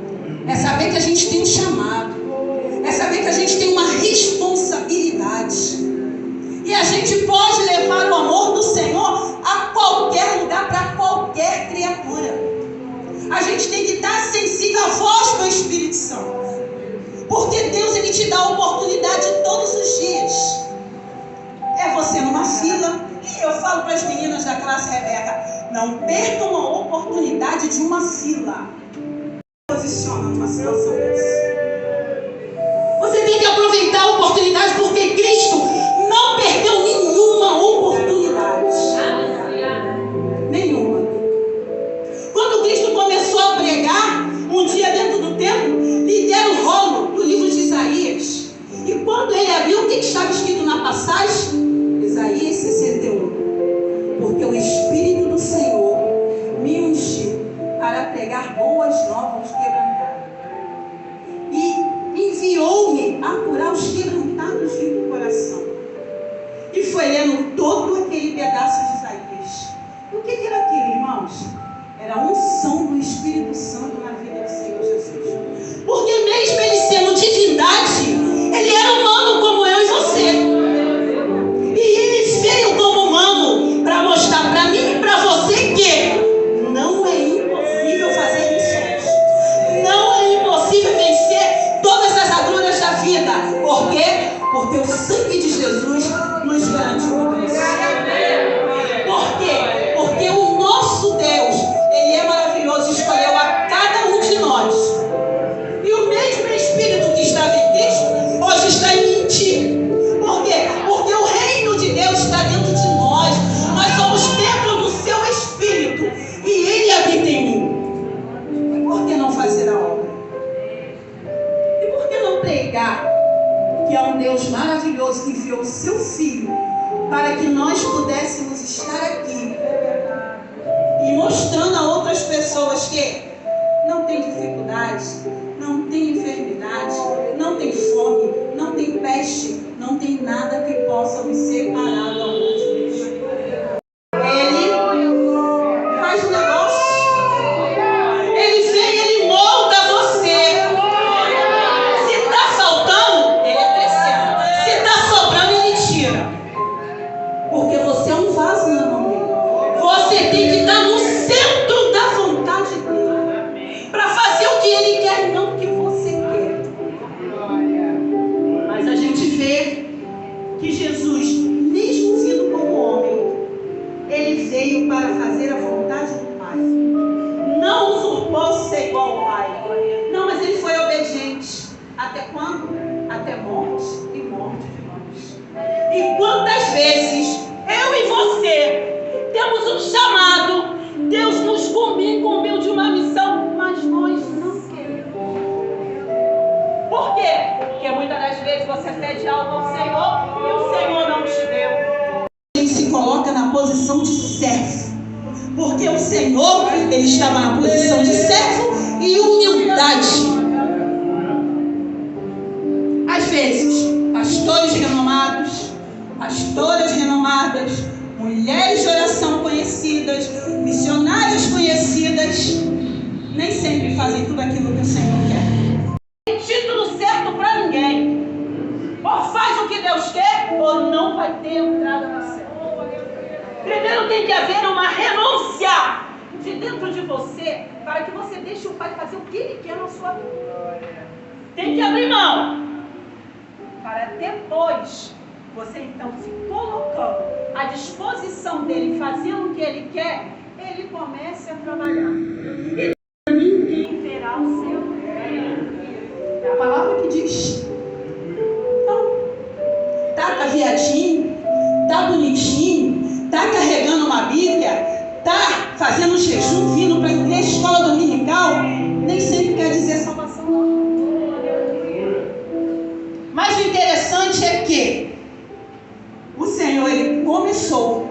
É saber que a gente tem um chamado. É saber que a gente tem uma responsabilidade. E a gente pode levar o amor do Senhor a qualquer lugar, para qualquer criatura. a voz do Espírito Santo. Porque Deus, Ele te dá a oportunidade todos os dias. É você numa fila. E eu falo para as meninas da classe Rebeca, não percam a oportunidade de uma fila. Posiciona numa situação dessa. Você tem que aproveitar a oportunidade, porque Cristo não perdeu nenhuma oportunidade. Nenhuma. Quando Cristo começou a pregar, um dia dentro do templo, lhe deram o rolo do livro de Isaías. E quando ele abriu, o que estava escrito na passagem? Isaías 61. Porque o Espírito do Senhor me ungiu para pregar boas novas aos quebrantados. E enviou-me a curar os quebrantados de coração. E foi lendo todo aquele pedaço de Isaías. E o que era aquilo, irmãos? Era a unção do Espírito Santo na vida do Senhor Jesus. Porque mesmo ele sendo divindade, ele era humano como eu e você. E ele veio como humano para mostrar para mim e para você que não é impossível fazer missões. Não é impossível vencer todas as agruras da vida. Por quê? Porque o sangue de Jesus nos garante tudo isso. Por quê? Porque o nosso Deus, Ele é maravilhoso, escolheu a cada um de nós. E o mesmo Espírito que estava em Cristo, hoje está em ti. Por quê? Porque o reino de Deus está dentro de nós. Nós somos templo do seu Espírito. E Ele habita em mim. Por que não fazer a obra? E por que não pregar que há um Deus maravilhoso que enviou o seu Filho para que nós pudéssemos estar aqui e mostrando a outras pessoas que não tem dificuldade, não tem enfermidade, não tem fome, não tem peste, não tem nada que possa me separar do amor de Deus. Ele faz um negócio, ele vem, ele molda você. Se está faltando, ele acrescenta. Se está sobrando, ele tira. Porque você é um vaso na mão dele. Você tem que estar no centro da vontade dele, para fazer o que ele quer e não o que você quer. Mas a gente vê que Jesus, mesmo vindo como homem, ele veio para fazer a vontade do Pai. Não usurpou ser igual ao Pai. Não, mas ele foi obediente. Até quando? Até morte e morte de morte. E quantas vezes eu e você temos um chamado, Deus nos incumbiu de uma missão, mas nós não queremos. Por quê? Porque muitas das vezes você pede algo ao Senhor e o Senhor não te deu. Ele se coloca na posição de servo, porque o Senhor, ele estava na posição de servo e humildade. Às vezes, pastores renomados, pastoras renomadas, mulheres de oração conhecidas, missionárias conhecidas, nem sempre fazem tudo aquilo que o Senhor quer. Não tem título certo para ninguém. Ou faz o que Deus quer, ou não vai ter entrada no céu. Primeiro tem que haver uma renúncia de dentro de você, para que você deixe o Pai fazer o que Ele quer na sua vida. Tem que abrir mão, para depois você então se colocando à disposição dele, fazendo o que ele quer, ele comece a trabalhar. E ninguém verá o seu reino. É a palavra que diz. Então, tá caviadinho, tá bonitinho, tá carregando uma Bíblia, tá fazendo um jejum, vindo para a igreja, escola dominical, nem sempre quer dizer salvação, não. Mas o interessante é que o Senhor, ele começou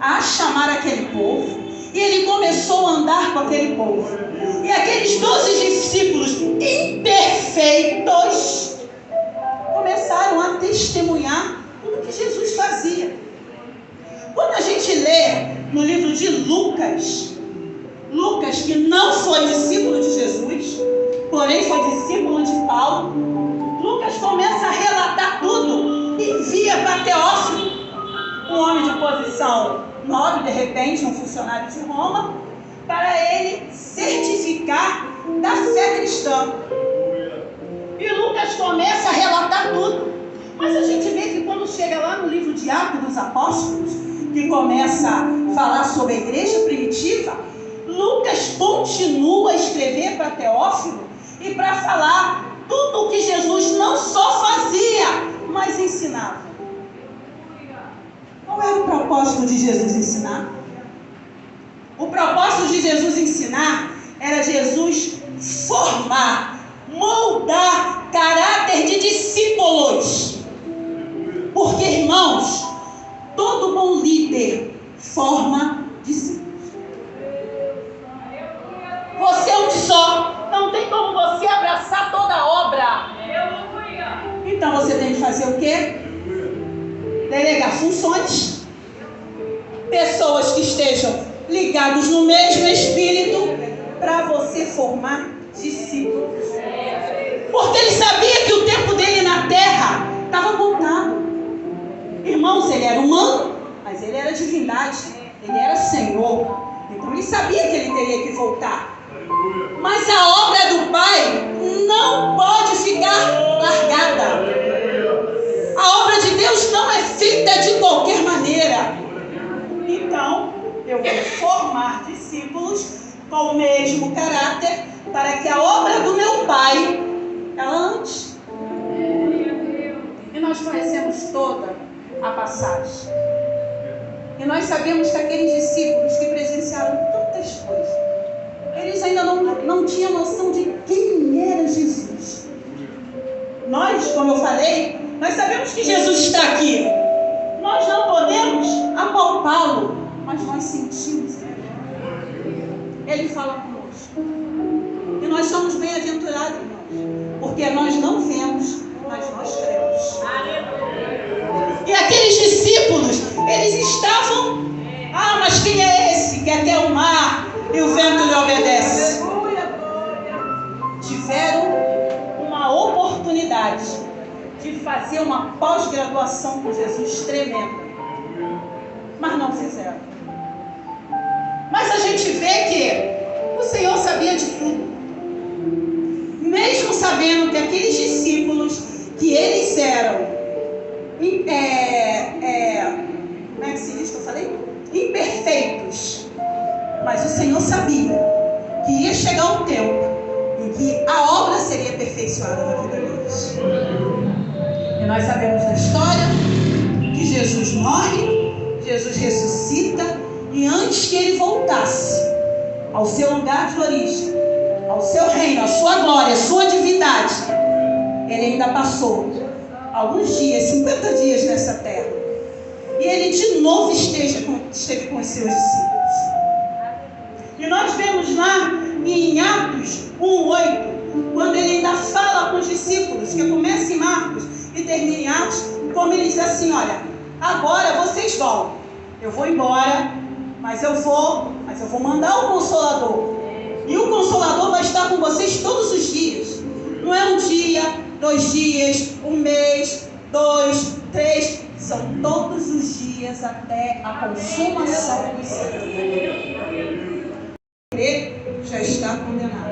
a chamar aquele povo e ele começou a andar com aquele povo. E aqueles 12 discípulos imperfeitos começaram a testemunhar tudo que Jesus fazia. Quando a gente lê no livro de Lucas, que não foi discípulo de Jesus, porém foi discípulo de Paulo, Lucas começa a relatar tudo e envia para Teófilo, um homem de posição nobre, de repente um funcionário de Roma, para ele certificar da fé cristã. E Lucas começa a relatar tudo. Mas a gente vê que quando chega lá no livro de Atos dos Apóstolos, que começa a falar sobre a igreja primitiva, Lucas continua a escrever para Teófilo e para falar tudo o que Jesus não só fazia, mas ensinava. Qual era o propósito de Jesus ensinar? O propósito de Jesus ensinar era Jesus formar, moldar caráter de discípulos. Porque, irmãos, todo bom líder forma discípulos. Você é um só. Não tem como você abraçar toda a obra. Então você tem que fazer o quê? Delegar funções. Pessoas que estejam ligados no mesmo espírito para você formar discípulos. Porque ele sabia que o tempo dele na terra estava contado. Irmãos, ele era humano, mas ele era divindade. Ele era Senhor. Então ele sabia que ele teria que voltar. Mas a obra do Pai não pode ficar largada. A obra de Deus não é feita de qualquer maneira. Então, eu vou formar discípulos com o mesmo caráter para que a obra do meu Pai, ela ande. E nós conhecemos toda a passagem. E nós sabemos que aqueles discípulos que presenciaram tantas coisas, eles ainda não tinham noção de quem era Jesus. Nós, como eu falei, nós sabemos que Jesus está aqui. Nós não podemos apalpá-lo, mas nós sentimos Ele. Ele fala conosco. E nós somos bem-aventurados, irmãos, porque nós não vemos, mas nós cremos. E aqueles discípulos, eles estavam, mas quem é esse que até o mar e o vento lhe obedece? Tiveram uma oportunidade de fazer uma pós-graduação com Jesus tremenda, mas não fizeram. Mas a gente vê que o Senhor sabia de tudo. Mesmo sabendo que aqueles discípulos, que eles eram como é que se diz que eu falei? Imperfeitos. Mas o Senhor sabia que ia chegar um tempo em que a obra seria aperfeiçoada na vida deles. E nós sabemos da história que Jesus morre, Jesus ressuscita, e antes que ele voltasse ao seu lugar de origem, ao seu reino, à sua glória, à sua divindade, ele ainda passou alguns dias, 50 dias nessa terra. E ele de novo esteve com os seus discípulos. E nós vemos lá em Atos 1:8, quando ele ainda fala com os discípulos, que começa em Marcos e termina em Atos, como ele diz assim: olha, agora vocês vão, eu vou embora, mas eu vou mandar o Consolador. E o Consolador vai estar com vocês todos os dias. Não é um dia, 2 dias, 1 mês, 2, 3, são todos os dias até a consumação dos séculos. Já está condenado.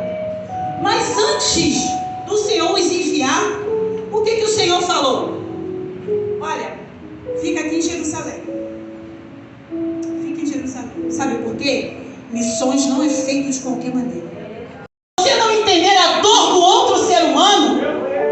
Mas antes do Senhor os enviar, o que o Senhor falou? Olha, fica aqui em Jerusalém. Fica em Jerusalém. Sabe por quê? Missões não é feito de qualquer maneira. Se você não entender a dor do outro ser humano,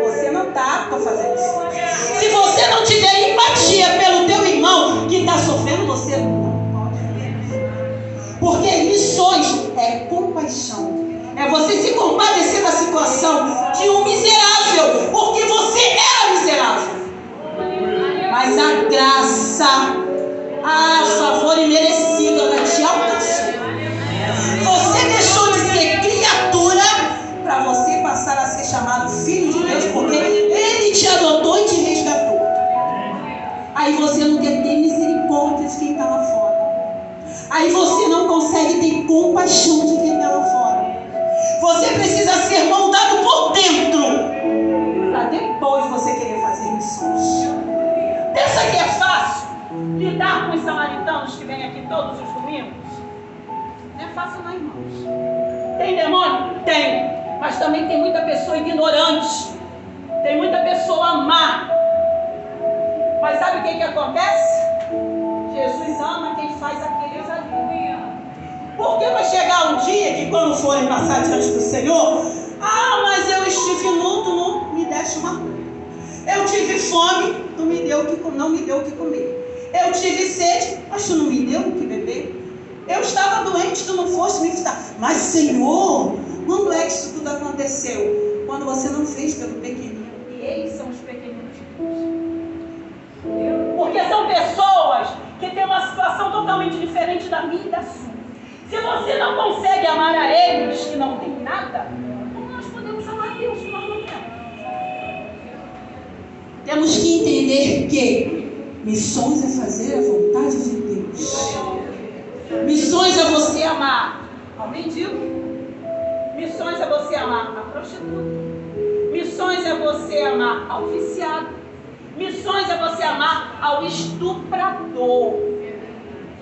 você não está apto a fazer isso. Se você não tiver empatia pelo teu irmão que está sofrendo, você não pode fazer. Porque missões é compaixão. É você se compadecer da situação de um miserável, porque você era miserável. Mas a graça, a favor imerecido, ela te alcançou. Você deixou de ser criatura para você passar a ser chamado filho de Deus, porque Ele te adotou e te resgatou. Aí você não quer ter misericórdia de quem está lá fora. Aí você não consegue ter compaixão de quem está lá fora. Você precisa ser moldado por dentro, para depois você querer fazer missões. Pensa que é fácil lidar com os samaritanos que vêm aqui todos os domingos? Não é fácil não, irmãos. Tem demônio? Tem. Mas também tem muita pessoa ignorante. Tem muita pessoa má. Mas sabe o que acontece? Jesus ama quem faz aqueles ali. Porque vai chegar um dia que quando forem passar diante do Senhor, mas eu estive nu, tu não me deste uma roupa. Eu tive fome, tu me deu não me deu o que comer. Eu tive sede, mas tu não me deu o que beber. Eu estava doente, tu não foste me visitar. Mas Senhor, quando é que isso tudo aconteceu? Quando você não fez pelo pequenino. E eles são os pequeninos de Deus. Porque são pessoas que têm uma situação totalmente diferente da minha e da sua. Se você não consegue amar a eles que não têm nada, como nós podemos amar Deus que nós não temos? Temos que entender que missões é fazer a vontade de Deus. Missões é você amar ao mendigo. Missões é você amar a prostituta. Missões é você amar ao viciado. Missões é você amar ao estuprador.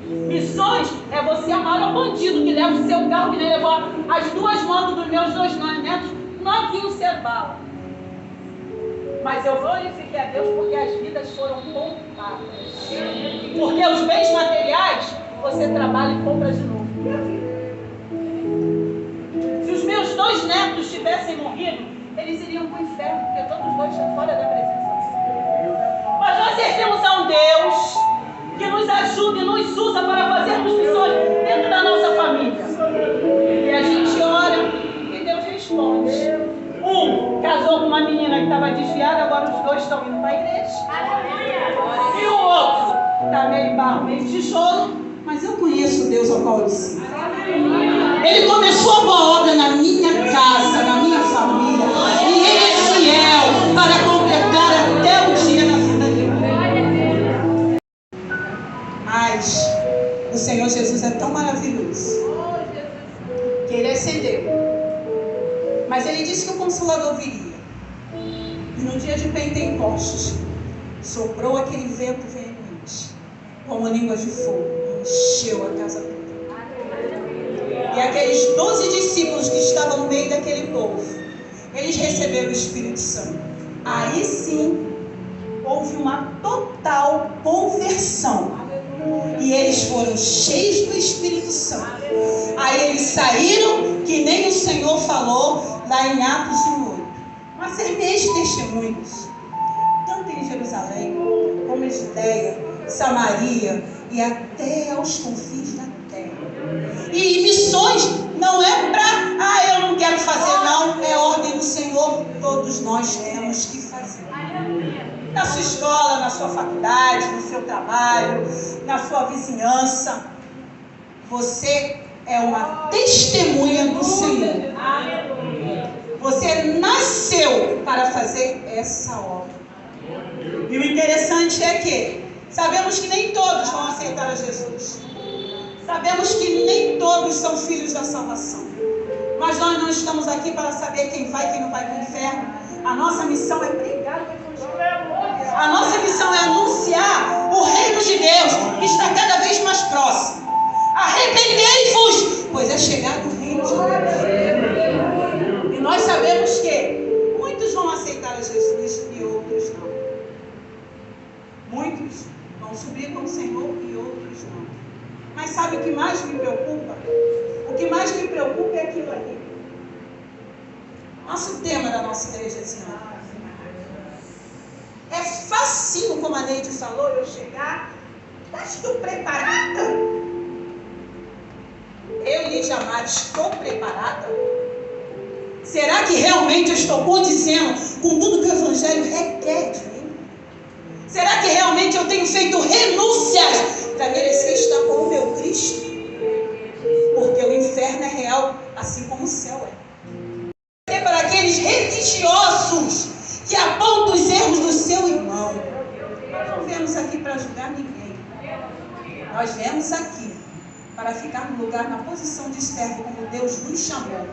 Missões é você amar ao bandido que leva o seu carro, que nem levou as duas motos dos meus 2 netos, novinho ser bala. Mas eu glorifiquei a Deus porque as vidas foram poupadas. Porque os bens materiais você trabalha e compra de novo. Se os meus 2 netos tivessem morrido, eles iriam para o inferno, porque todos os 2 estão fora da presença do Senhor. Mas nós servimos a um Deus que nos ajuda e nos usa para fazermos missões dentro da nossa família. E a gente ora e Deus responde. Um casou com uma menina que estava desviada, agora os 2 estão indo para a igreja. E o outro está meio barro, meio tijolo, mas eu conheço o Deus ao qual eu sirvo. Ele começou a boa obra na minha casa, na minha família, e Ele é fiel para completar até o dia na vida dele. Mas o Senhor Jesus é tão maravilhoso que Ele ascendeu. Mas Ele disse que o Consolador viria. E no dia de Pentecostes, soprou aquele vento veemente, como línguas de fogo, e encheu a casa toda. E aqueles 12 discípulos que estavam no meio daquele povo, eles receberam o Espírito Santo. Aí sim, houve uma total conversão. E eles foram cheios do Espírito Santo. Aí eles saíram, que nem o Senhor falou lá em Atos 1:8. Mas serveis testemunhos, tanto em Jerusalém, como em Judeia, Samaria e até aos confins da terra. E missões não é para, eu não quero fazer, não. É ordem do Senhor, todos nós temos que fazer. Na sua escola, na sua faculdade, no seu trabalho, na sua vizinhança. Você é uma testemunha do Senhor. Você nasceu para fazer essa obra. E o interessante é que sabemos que nem todos vão aceitar a Jesus. Sabemos que nem todos são filhos da salvação. Mas nós não estamos aqui para saber quem vai e quem não vai para o inferno. A nossa missão é pregar o Evangelho. A nossa missão é anunciar o reino de Deus, que está cada vez mais próximo. Arrependei-vos, pois é chegado o reino de Deus. E nós sabemos que muitos vão aceitar a Jesus e outros não. Muitos vão subir com o Senhor e outros não. Mas sabe o que mais me preocupa? O que mais me preocupa é aquilo ali. Nosso tema da nossa igreja esse ano. É facinho, como a Neide falou, eu chegar. Estou preparada? Eu, Lídia Amara, estou preparada? Será que realmente eu estou condizendo com tudo que o Evangelho requer de mim? Será que realmente eu tenho feito renúncias para merecer estar com o meu Cristo? Porque o inferno é real, assim como o céu é. É para aqueles religiosos que apontam os erros do seu irmão. Nós não viemos aqui para julgar ninguém. Nós viemos aqui para ficar no lugar, na posição de servo, como Deus nos chamou,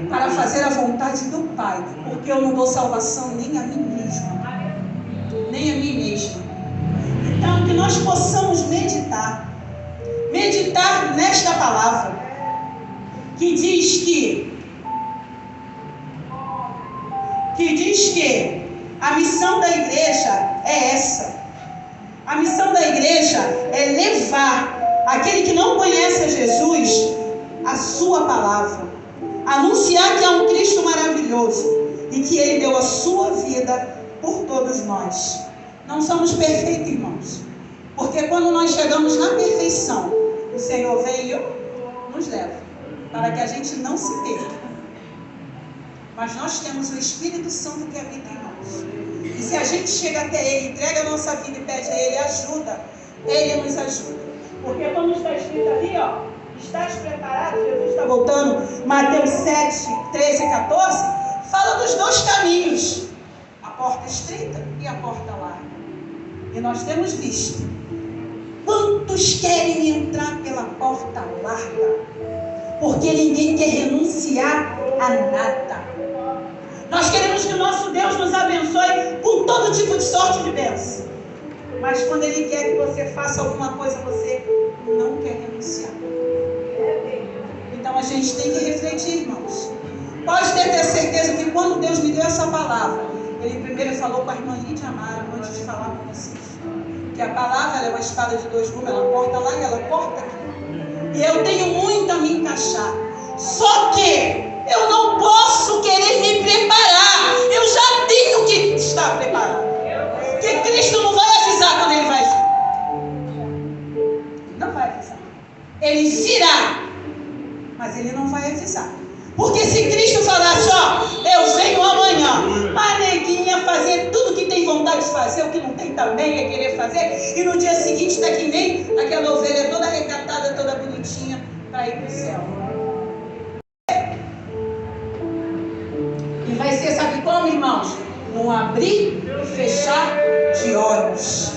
para fazer a vontade do Pai, porque eu não dou salvação nem a mim mesma, nem a mim mesma. Então, que nós possamos meditar nesta palavra. que diz que a missão da igreja é essa. A missão da igreja é levar aquele que não conhece a Jesus a sua palavra, anunciar que há um Cristo maravilhoso e que Ele deu a sua vida por todos nós. Não somos perfeitos, irmãos, porque quando nós chegamos na perfeição, o Senhor vem e nos leva, para que a gente não se perca. Mas nós temos o Espírito Santo que habita em nós. E se a gente chega até Ele, entrega a nossa vida e pede a Ele ajuda, Ele nos ajuda. Porque como está escrito ali, estás preparado? Jesus está voltando, Mateus 7, 13 e 14, fala dos dois caminhos, a porta estreita e a porta larga. E nós temos visto quantos querem entrar pela porta larga, porque ninguém quer renunciar a nada. Nós queremos que o nosso Deus nos abençoe com todo tipo de sorte de bênção. Mas quando Ele quer que você faça alguma coisa, você não quer renunciar. Então a gente tem que refletir, irmãos. Pode ter certeza que quando Deus me deu essa palavra, Ele primeiro falou com a irmã Lídia Amaro, antes de falar com vocês. Que a palavra ela é uma espada de dois gumes, ela corta lá e ela corta aqui. E eu tenho muito a me encaixar. Só que eu não posso querer me preparar. Eu já tenho que estar preparado. Porque Cristo não vai avisar quando Ele vai vir. Não vai avisar. Ele virá, mas Ele não vai avisar. Porque se Cristo falasse, eu venho amanhã, a neguinha fazer tudo que tem vontade de fazer, o que não tem também é querer fazer, e no dia seguinte está que nem aquela ovelha toda recatada, toda bonitinha, para ir para o céu. E vai ser, sabe como, irmãos? Num abrir e fechar de olhos.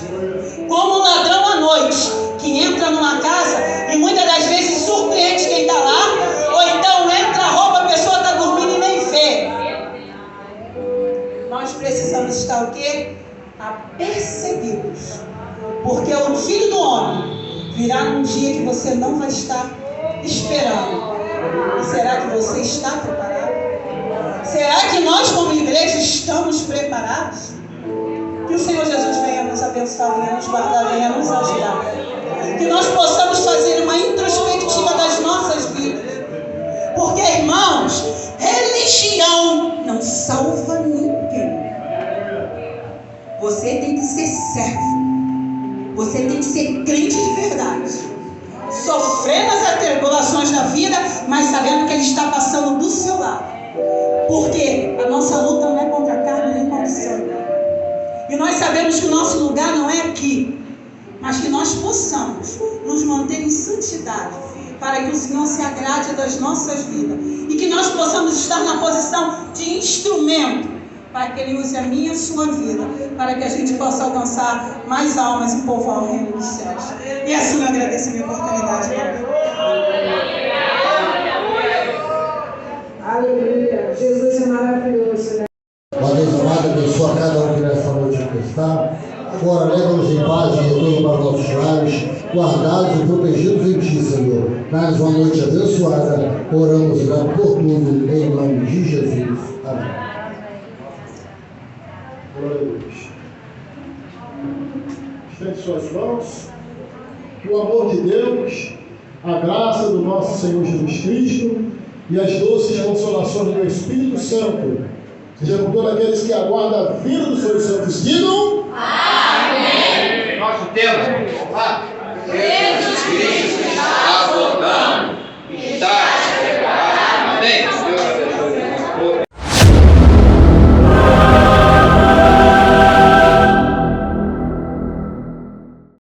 Como um ladrão à noite, que entra numa casa e muitas das vezes surpreende quem está lá, ou então entra a roupa, a pessoa está dormindo e nem vê. Nós precisamos estar o quê? Apercebidos. Porque o Filho do Homem virá num dia que você não vai estar esperando. E será que você está preparado? Será que nós como igreja estamos preparados? Que o Senhor Jesus venha nos abençoar, venha nos guardar, venha nos ajudar. Que nós possamos fazer uma introspectiva das nossas vidas. Porque, irmãos, religião não salva ninguém. Você tem que ser servo. Você tem que ser crente de verdade. Sofrendo as atribulações da vida, mas sabendo que Ele está passando do seu lado. Porque a nossa luta não é contra a carne nem contra o sangue. E nós sabemos que o nosso lugar não é aqui, mas que nós possamos nos manter em santidade, para que o Senhor se agrade das nossas vidas. E que nós possamos estar na posição de instrumento, para que Ele use a minha e a sua vida, para que a gente possa alcançar mais almas e povoar o reino dos céus. E assim eu agradeço a minha oportunidade. Aleluia. Jesus é maravilhoso, né? Ó Deus amado, abençoa cada um que nessa noite aqui está. Agora leva-nos em paz e retorno para nossos lares, guardados e protegidos em Ti, Senhor. Dá-nos uma noite abençoada. Oramos e damos por tudo, em nome de Jesus. Amém. Glória a Deus. Estende suas mãos. Que o amor de Deus, a graça do nosso Senhor Jesus Cristo e as doces consolações do Espírito Santo seja com todos aqueles que aguardam a vinda do Senhor Santo. Digam amém. Nosso tema, vamos lá.